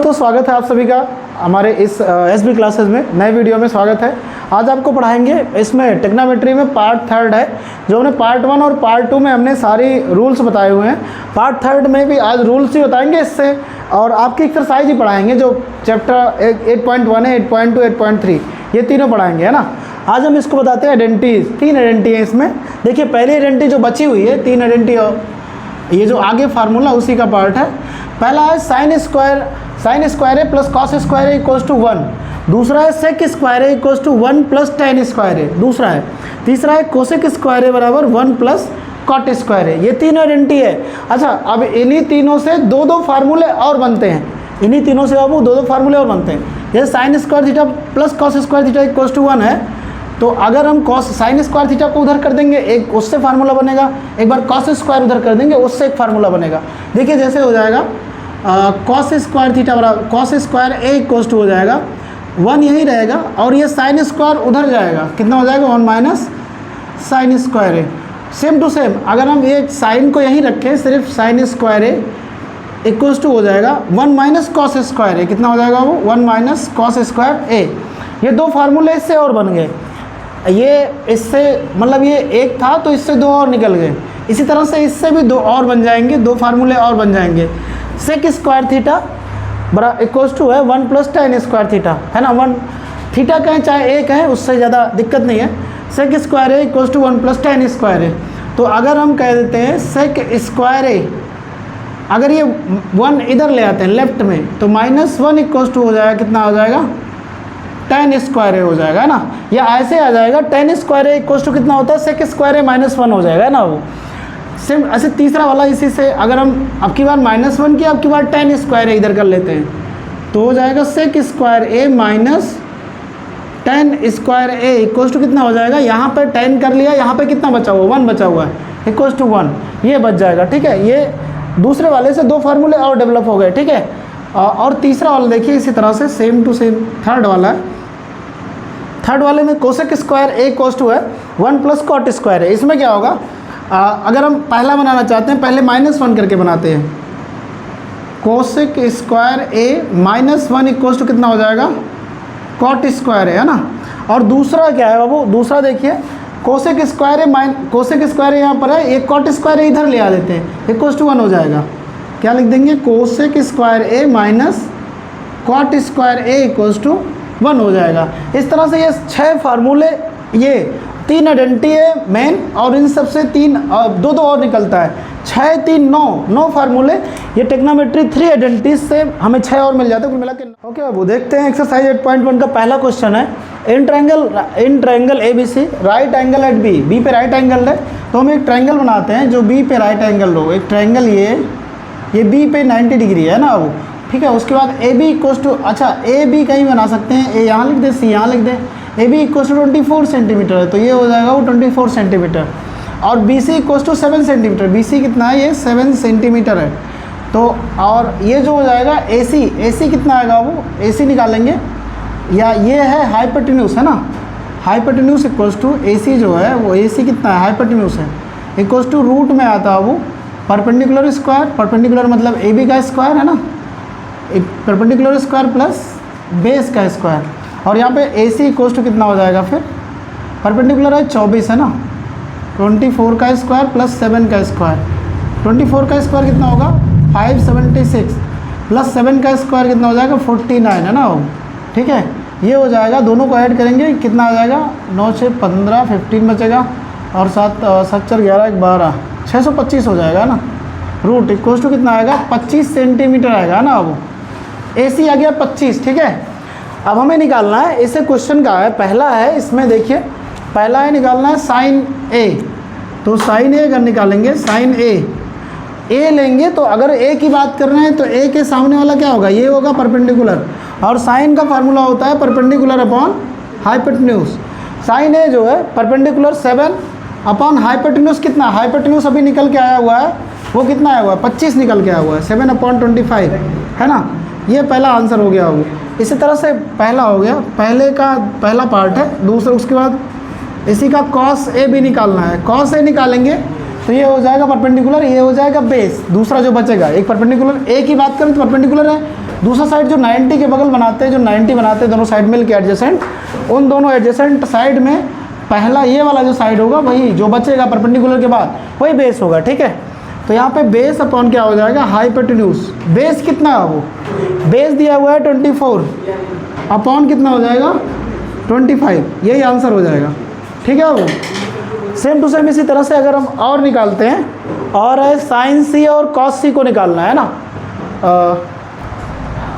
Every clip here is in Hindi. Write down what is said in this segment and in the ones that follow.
दोस्तों, स्वागत है आप सभी का हमारे इस एसबी क्लासेस में नए वीडियो में स्वागत है। आज आपको पढ़ाएंगे, इसमें टेक्नोमेट्री में पार्ट थर्ड है। जो हमने पार्ट वन और पार्ट टू में हमने सारी रूल्स बताए हुए हैं, पार्ट थर्ड में भी आज रूल्स ही बताएंगे इससे, और आपकी एक्सरसाइज ही पढ़ाएंगे। जो चैप्टर 8.1 है, 8.2, 8.3 ये तीनों पढ़ाएंगे, है ना। आज हम इसको बताते हैं आइडेंटिटीज। 3 आइडेंटिटी है इसमें। देखिए, पहली आइडेंटिटी जो बची हुई है, 3 आइडेंटिटी, ये जो आगे फार्मूला उसी का पार्ट है। पहला है sine square A plus cos square A equals to 1। दूसरा है sec square A equals to 1 plus tan square A, दूसरा है। तीसरा है कोसेक स्क्वायर ए बराबर 1 प्लस कॉट स्क्वायर ए। ये तीनों आइडेंटिटी है। अच्छा, अब इन्हीं तीनों से दो फार्मूले और बनते हैं। इन्हीं तीनों से अब दो फार्मूले और बनते हैं। जैसे sine square theta plus cos square theta equals to 1 है, तो अगर हम साइन स्क्वायर थीटा को उधर कर देंगे, एक उससे फार्मूला बनेगा। एक बार कॉस स्क्वायर उधर कर देंगे, उससे एक फार्मूला बनेगा। देखिए, जैसे हो जाएगा कॉस स्क्वायर थीटा बराबर cos square A equals to हो जाएगा 1, यही रहेगा, और ये साइन स्क्वायर उधर जाएगा, कितना हो जाएगा 1 minus sine square A. Same to same अगर हम ये साइन को यहीं रखें, सिर्फ sine square A equals to हो जाएगा 1 माइनस कॉस स्क्वायर ए। कितना हो जाएगा वो 1 माइनस कॉस स्क्वायर ए। ये दो फार्मूले इससे और बन गए। ये इससे मतलब ये एक था तो इससे दो और निकल गए। इसी तरह से इससे भी दो और बन जाएंगे, दो फार्मूले और बन जाएंगे। सेक स्क्वायर थीटा बड़ा इक्वल्स टू है 1 प्लस टेन स्क्वायर थीटा, है ना। 1 थीटा कहें चाहे एक है, उससे ज़्यादा दिक्कत नहीं है। Sec square A equals to 1 plus tan square A. तो अगर हम कह देते हैं सेक स्क्वायर ए, अगर ये 1 इधर ले आते हैं लेफ्ट में, तो -1 इक्वल्स टू हो जाएगा, कितना हो जाएगा टेन स्क्वायर ए हो जाएगा, है ना। या ऐसे आ जाएगा tan square A equals to कितना होता है सेक स्क्वायर ए -1 हो जाएगा, है ना। वो सेम ऐसे तीसरा वाला इसी से, अगर हम अब की बार -1 की अब की बार टेन स्क्वायर ए इधर कर लेते हैं, तो हो जाएगा sec square A minus tan square A equals to कितना हो जाएगा। यहाँ पर 10 कर लिया, यहाँ पे कितना बचा हुआ 1 बचा हुआ है, इक्वल्स टू 1 ये बच जाएगा। ठीक है, ये दूसरे वाले से दो फार्मूले और डेवलप हो गए। ठीक है, और तीसरा वाला देखिए इसी तरह से सेम टू सेम थर्ड वाला है। थर्ड वाले में cosec square A equals to है 1 प्लस कॉट स्क्वायर है। इसमें क्या होगा, अगर हम पहला बनाना चाहते हैं, पहले -1 करके बनाते हैं। Cosec square A -1 equals to कितना हो जाएगा कॉट स्क्वायर है ना। और दूसरा क्या है बाबू, दूसरा देखिए कोसेक स्क्वायर ए कोसेक स्क्वायर यहाँ पर है, एक कॉट स्क्वायर ए इधर ले आ देते हैं, इक्वल्स टू 1 हो जाएगा। क्या लिख देंगे, cosec square A minus cot square A equals to 1 हो जाएगा। इस तरह से ये 6 फार्मूले, ये 3 आइडेंटिटी है मेन, और इन सब से 2 और निकलता है। 6 3 9 फार्मूले। ये टेक्नोमेट्री 3 आइडेंटिटीज से हमें 6 और मिल जाते हैं, कुल मिला के। ओके बाबू, देखते हैं एक्सरसाइज 8.1 का पहला क्वेश्चन है। In triangle ABC right angle at B पे राइट एंगल है, तो हम एक ट्रायंगल बनाते हैं जो बी पे राइट एंगल हो। एक ट्रायंगल ये बी पे 90 डिग्री है ना वो, ठीक है। उसके बाद AB इक्वल्स टू, अच्छा AB कहीं बना सकते हैं, ए यहाँ लिख दे, सी यहाँ लिख दे। AB इक्वल्स टू 24 सेंटीमीटर है, तो ये हो जाएगा वो 24 सेंटीमीटर। और BC equals to 7 centimetre. BC कितना है, ये 7 सेंटीमीटर है। तो और ये जो हो जाएगा AC कितना आएगा, वो AC निकालेंगे। या ये है हाइपोटेन्यूज, है ना। हाइपोटेन्यूज इक्वल्स टू AC जो है वो AC कितना है, हाइपोटेन्यूज है, इक्वल्स टू रूट में आता है वो परपेंडिकुलर स्क्वायर। परपेंडिकुलर मतलब AB का स्क्वायर, है ना, परपेंडिकुलर स्क्वायर प्लस बेस का स्क्वायर। और यहाँ पे AC इक्वल्स टू कितना हो जाएगा, फिर परपेंडिकुलर है 24, है ना, 24 का स्क्वायर प्लस 7 का स्क्वायर। 24 का स्क्वायर कितना होगा 576 प्लस 7 का स्क्वायर कितना हो जाएगा 49, है ना वो। ठीक है, ये हो जाएगा, दोनों को ऐड करेंगे कितना आ जाएगा 9 6 15 15 बचेगा, और 7 7 4 11 1 12 625 हो जाएगा ना। रूट इक्वल्स टू कितना आएगा 25 सेंटीमीटर आएगा ना। वो AC आ गया 25। ठीक है, अब हमें निकालना है, इसे क्वेश्चन का है पहला है, इसमें देखिए पहला है निकालना है साइन A। तो साइन A अगर निकालेंगे, साइन A लेंगे, तो अगर A की बात कर रहे हैं तो A के सामने वाला क्या होगा, ये होगा परपेंडिकुलर। और साइन का फार्मूला होता है perpendicular upon hypotenuse. Sine A जो है परपेंडिकुलर 7 अपॉन हाइपोटेन्यूज कितना, हाइपोटेन्यूज अभी निकल के आया हुआ है, वो कितना आया हुआ है 25 निकल के आया हुआ है, 7 अपॉन 25, है ना। ये पहला आंसर हो गया। वो इसी तरह से पहला हो गया, पहले का पहला पार्ट है। दूसरा उसके बाद इसी का कॉस A भी निकालना है। कॉस A निकालेंगे तो ये हो जाएगा परपेंडिकुलर, ये हो जाएगा बेस। दूसरा जो बचेगा एक परपेंडिकुलर, एक ही बात करें तो परपेंडिकुलर है। दूसरा साइड जो 90 के बगल बनाते हैं, जो 90 बनाते हैं दोनों साइड मिल के एडजेसेंट, उन दोनों एडजेसेंट साइड में पहला ये वाला जो साइड होगा वही जो बचेगा परपेंडिकुलर के बाद वही बेस होगा। ठीक है, तो यहाँ पे बेस अपॉन क्या हो जाएगा, हाइपोटेन्यूज। बेस कितना है, वो बेस दिया हुआ है 24 अपॉन कितना हो जाएगा 25, यही आंसर हो जाएगा। ठीक है, वो सेम टू सेम इसी तरह से अगर हम और निकालते हैं, और है साइन सी और कॉस सी को निकालना है ना।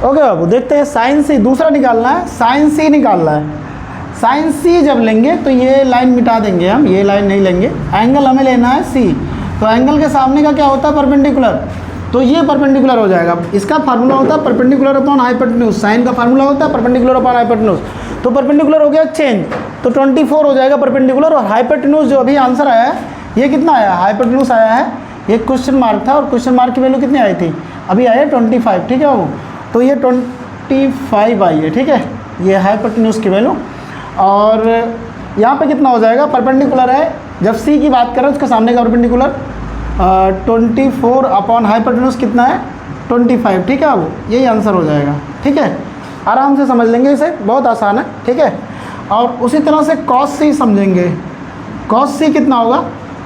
ओके बाबू, देखते हैं साइन सी दूसरा निकालना है, साइन सी निकालना है। साइन सी जब लेंगे तो ये लाइन मिटा देंगे हम, ये लाइन नहीं लेंगे। एंगल हमें लेना है सी, तो एंगल के सामने का क्या होता है परपेंडिकुलर, तो ये परपेंडिकुलर हो जाएगा। इसका फार्मूला होता है परपेंडिकुलर अपॉन हाइपोटेन्यूज, साइन का फार्मूला होता है परपेंडिकुलर अपॉन हाइपोटेन्यूज। तो परपेंडिकुलर हो गया चेंज, तो 24 हो जाएगा परपेंडिकुलर। और हाइपोटेन्यूज जो अभी आंसर आया है ये कितना आया, हाइपोटेन्यूज आया है, ये क्वेश्चन मार्क था, और क्वेश्चन मार्क की वैल्यू कितनी आई थी, अभी आई है 25। ठीक है बाबू, तो ये 25 आई है। ठीक है, ये हाइपोटेन्यूज की वैल्यू। और यहाँ पे कितना हो जाएगा, परपेंडिकुलर है, जब सी की बात करें उसके सामने का परपेंडिकुलर 24 अपॉन हाइपोटेन्यूज कितना है 25। ठीक है, अब यही आंसर हो जाएगा। ठीक है, आराम से समझ लेंगे इसे, बहुत आसान है। ठीक है, और उसी तरह से कॉस सी समझेंगे। कॉस सी कितना होगा,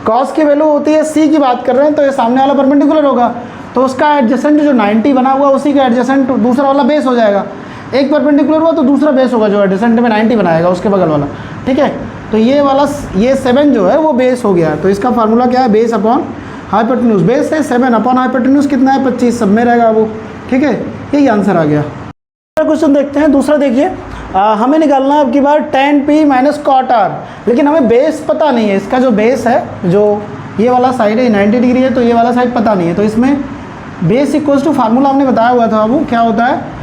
कॉस की वैल्यू होती है, सी की बात कर रहे हैं तो ये सामने वाला परपेंडिकुलर होगा, तो उसका एडजेसेंट जो 90 बना हुआ उसी का एडजेसेंट दूसरा वाला बेस हो जाएगा। एक परपेंडिकुलर हुआ तो दूसरा बेस होगा जो एडजेसेंट में 90 बनाएगा उसके बगल वाला। ठीक है, तो ये वाला ये 7 जो है वो बेस हो गया, तो इसका फार्मूला क्या है, बेस अपॉन हाइपोटेन्यूज। बेस है 7 अपॉन हाइपोटेन्यूज कितना है 25, सब में रहेगा वो। ठीक है, यही आंसर आ गया। दूसरा क्वेश्चन देखते हैं। दूसरा देखिए, हमें निकालना है अब की बार tan p minus cot r, लेकिन हमें बेस पता नहीं है। इसका जो बेस है, जो ये वाला साइड है 90 डिग्री है, तो ये वाला साइड पता नहीं है, तो इसमें बेस इक्वल्स टू फार्मूला हमने बताया हुआ था बाबू, क्या होता है,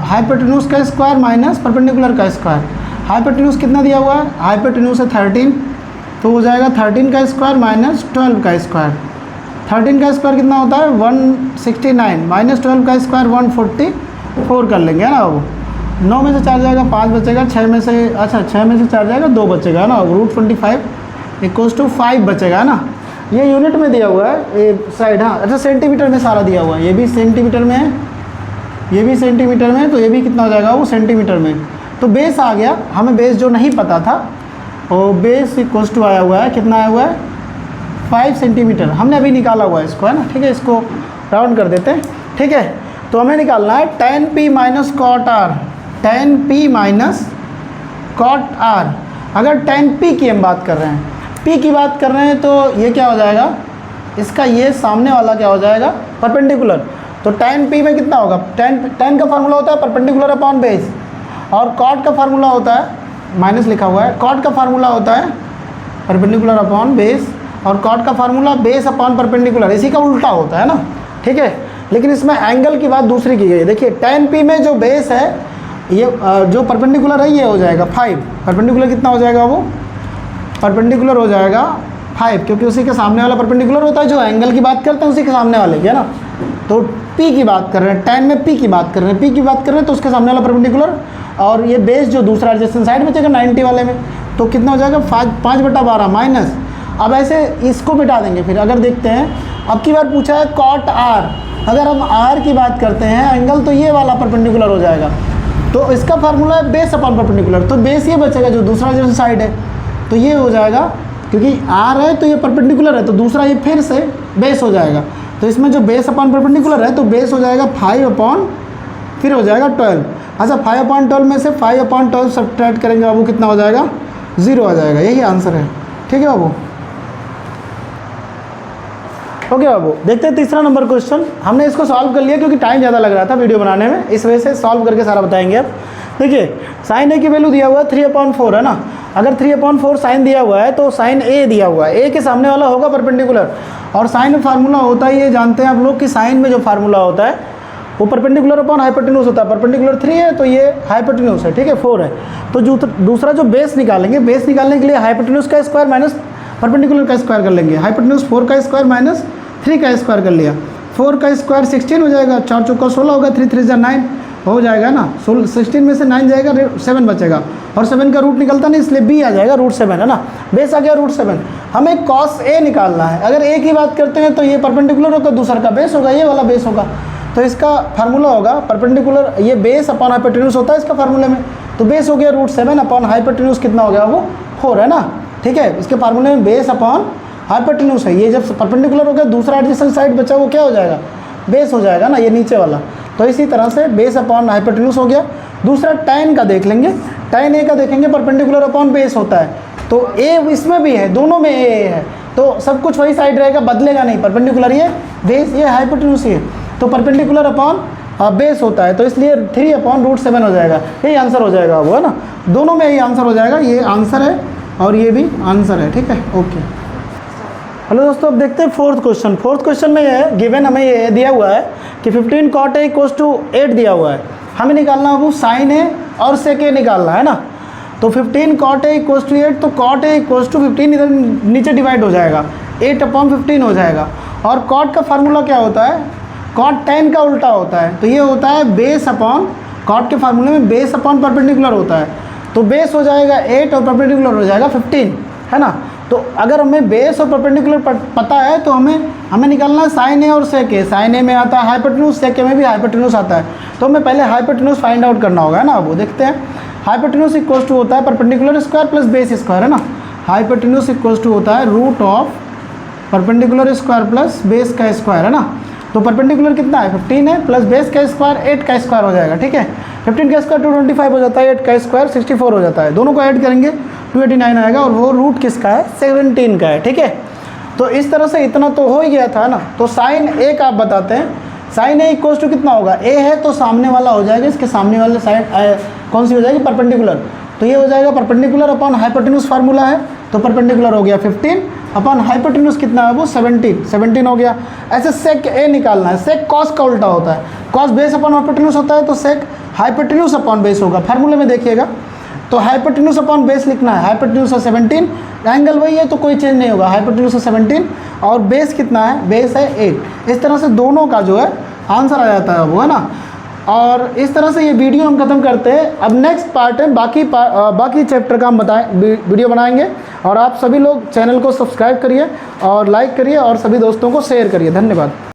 हाइपोटेन्यूज का स्क्वायर माइनस परपेंडिकुलर का स्क्वायर। हाइपोटेन्यूज कितना दिया हुआ है, हाइपोटेन्यूज है 13, तो हो जाएगा 13 का स्क्वायर माइनस 12 का स्क्वायर। 13 का स्क्वायर कितना होता है 169, माइनस 12 का स्क्वायर 144 कर लेंगे, है ना। वो 9 में से 4 जाएगा 5 बचेगा, 6 में से, अच्छा 6 में से 4 जाएगा 2 बचेगा, है ना। √25 इक्वल्स टू 5 बचेगा, है ना। ये यूनिट में दिया हुआ है ये साइड, हाँ अच्छा सेंटीमीटर में सारा दिया हुआ है, ये भी सेंटीमीटर में है, ये भी सेंटीमीटर में, तो ये भी कितना हो जाएगा वो सेंटीमीटर में। तो बेस आ गया, हमें बेस जो नहीं पता था, और बेस इक्वल्स टू आया हुआ है, कितना आया हुआ है 5 सेंटीमीटर, हमने अभी निकाला हुआ है इसको, है ना। ठीक है, इसको राउंड कर देते हैं। ठीक है, तो हमें निकालना है tan p minus cot r, tan p minus cot r। अगर tan p की हम बात कर रहे हैं, p की बात कर रहे हैं, तो ये क्या हो जाएगा, इसका ये सामने वाला क्या हो जाएगा परपेंडिकुलर। तो tan p में कितना होगा, tan का फार्मूला होता है परपेंडिकुलर अपॉन बेस, और कॉट का फार्मूला होता है, माइनस लिखा हुआ है, कॉट का फार्मूला होता है परपेंडिकुलर अपॉन बेस, और कॉट का फार्मूला बेस अपॉन परपेंडिकुलर, इसी का उल्टा होता है ना। ठीक है, लेकिन इसमें एंगल की बात दूसरी की गई है। देखिए tan p में जो बेस है, ये जो परपेंडिकुलर है ये हो जाएगा 5, परपेंडिकुलर कितना हो जाएगा, वो परपेंडिकुलर हो जाएगा 5, क्योंकि उसी के सामने वाला परपेंडिकुलर होता है, जो एंगल की बात करते हैं उसी के सामने वाले की, है ना। तो p की बात कर रहे हैं, tan में p की बात कर रहे हैं, p की बात कर रहे हैं तो उसके सामने वाला परपेंडिकुलर, और ये बेस जो दूसरा एडजेसेंट साइड बचेगा 90 वाले में, तो कितना हो जाएगा 5/12 माइनस। अब ऐसे इसको मिटा देंगे। फिर अगर देखते हैं, अब की बार पूछा है कॉट r, अगर हम r की बात करते हैं एंगल, तो ये वाला परपेंडिकुलर हो जाएगा, तो इसका फार्मूला है बेस अपॉन परपेंडिकुलर, तो बेस ये बचेगा जो दूसरा एडजेसेंट साइड है, तो ये हो जाएगा, क्योंकि r है तो ये परपेंडिकुलर है, तो दूसरा ये फिर से बेस हो जाएगा। तो इसमें जो बेस अपॉन परपेंडिकुलर है, तो बेस हो जाएगा 5 अपॉन, फिर हो जाएगा 12। अच्छा 5/12 में से 5/12 सब्ट्रैक्ट करेंगे बाबू, कितना हो जाएगा 0 आ जाएगा, यही आंसर है। ठीक है बाबू, ओके बाबू, देखते हैं तीसरा नंबर क्वेश्चन। हमने इसको सॉल्व कर लिया क्योंकि टाइम ज़्यादा लग रहा था वीडियो बनाने में, इस वजह से सॉल्व करके सारा बताएंगे अब। देखिए साइन ए की वैल्यू दिया हुआ है 3/4, है ना। अगर 3/4 साइन दिया हुआ है, तो साइन ए दिया हुआ है, ए के सामने वाला होगा परपेंडिकुलर, और साइन में फार्मूला होता है, ये जानते हैं आप लोग कि साइन में जो फार्मूला होता है वो परपेंडिकुलर अपॉन हाइपोटेन्यूज होता है। परपेंडिकुलर 3 है तो ये हाइपोटेन्यूज है, ठीक है 4 है। तो दूसरा जो बेस निकालेंगे, बेस निकालने के लिए हाइपोटेन्यूज का स्क्वायर माइनस परपेंडिकुलर का स्क्वायर कर लेंगे। हाइपोटेन्यूज 4 का स्क्वायर माइनस 3 का स्क्वायर कर लिया, 4 का स्क्वायर 16 हो जाएगा, 4 चौका 16 होगा, 3 3 9 हो जाएगा ना। 16 में से 9 जाएगा, 7 बचेगा, और 7 का रूट निकलता नहीं, इसलिए b आ जाएगा √7, है ना। बेस आ गया √7। हमें कॉस ए निकालना है। अगर ए की बात करते हैं तो ये परपेंडिकुलर होगा, दूसरा का बेस होगा, ये वाला बेस होगा। तो इसका फार्मूला होगा परपेंडिकुलर, ये बेस अपॉन हाइपोटेन्यूज होता है इसका फार्मूले में। तो बेस हो गया √7 अपॉन हाइपोटेन्यूज कितना हो गया वो 4 है ना, ठीक है। इसके फार्मूले में बेस अपॉन हाइपोटेन्यूज है। ये जब परपेंडिकुलर हो गया, दूसरा एडजेसेंट साइड बचा वो क्या हो जाएगा, बेस हो जाएगा ना, ये नीचे वाला। तो इसी तरह से बेस अपॉन हाइपोटेन्यूज हो गया। दूसरा tan का देख लेंगे, tan a का देखेंगे, परपेंडिकुलर अपॉन बेस होता है। तो a इसमें भी है, दोनों में a है, तो सब कुछ वही साइड रहेगा, बदलेगा नहीं। परपेंडिकुलर ये बेस, ये हाइपोटेन्यूज ये, तो परपेंडिकुलर अपॉन बेस होता है, तो इसलिए 3/√7 हो जाएगा। यही आंसर हो जाएगा वो, है ना, दोनों में यही आंसर हो जाएगा। ये आंसर है और ये भी आंसर है, ठीक है, ओके। हेलो दोस्तों, अब देखते हैं फोर्थ क्वेश्चन। फोर्थ क्वेश्चन में ये है, गिवन हमें ये दिया हुआ है कि 15 cot A = 8 दिया हुआ है। हमें निकालना है वो sin A और sec A निकालना है ना। तो 15 cot A = 8, तो cot A = 15 इधर नीचे डिवाइड हो जाएगा, 8/15 हो जाएगा। और cot का फार्मूला क्या होता है, cot tan का उल्टा होता है। तो ये होता है बेस अपॉन, cot के फार्मूले में बेस अपॉन परपेंडिकुलर होता है। तो बेस हो जाएगा 8 और परपेंडिकुलर हो जाएगा 15, है ना। तो अगर हमें बेस और परपेंडिकुलर पता है तो हमें निकालना है sin A और sec A। sin A में आता है हाइपोटेन्यूज, sec A में भी हाइपोटेन्यूज आता है। तो हमें पहले हाइपोटेन्यूज फाइंड आउट करना होगा, है ना। वो देखते हैं, हाइपोटेन्यूज इक्वल्स टू होता है perpendicular square plus base square, है ना। हाइपोटेन्यूज इक्वल्स टू होता है √ परपेंडिकुलर स्क्वायर प्लस बेस का स्क्वायर, है ना। तो परपेंडिकुलर कितना है 15 है, प्लस बेस का स्क्वायर 8 का स्क्वायर हो जाएगा, ठीक है। 15 का स्क्वायर 225 हो जाता है, 8 का स्क्वायर 64 हो जाता है। दोनों को ऐड करेंगे 289 आएगा, और वो रूट किसका है, 17 का है, ठीक है। तो इस तरह से इतना तो हो ही गया था ना। तो sin A का आप बताते हैं, sin A इक्वल्स टू कितना होगा, A है तो सामने वाला हो जाएगा, इसके सामने वाले साइड कौन सी हो जाएगी, परपेंडिकुलर। तो ये हो जाएगा परपेंडिकुलर अपॉन हाइपोटेन्यूज फार्मूला है, तो परपेंडिकुलर हो गया 15 अपॉन हाइपोटेन्यूज कितना है वो 17 हो गया। ऐसे sec A निकालना है, sec cos का उल्टा होता है, cos बेस अपॉन हाइपोटेन्यूज होता है, तो sec हाइपोटेन्यूज अपॉन बेस होगा। फार्मूले में देखिएगा, तो हाइपोटेन्यूज अपॉन बेस लिखना है, हाइपोटेन्यूज है 17, एंगल वही है तो कोई चेंज नहीं होगा, हाइपोटेन्यूज है 17 और बेस कितना है, बेस है 8। इस तरह से दोनों का जो है आंसर आ जाता है वो, है ना। और इस तरह से ये वीडियो हम खत्म करते हैं। अब नेक्स्ट पार्ट है, बाकी चैप्टर का हम वीडियो बनाएंगे। और आप सभी लोग चैनल को सब्सक्राइब करिए और लाइक करिए और सभी दोस्तों को शेयर करिए। धन्यवाद।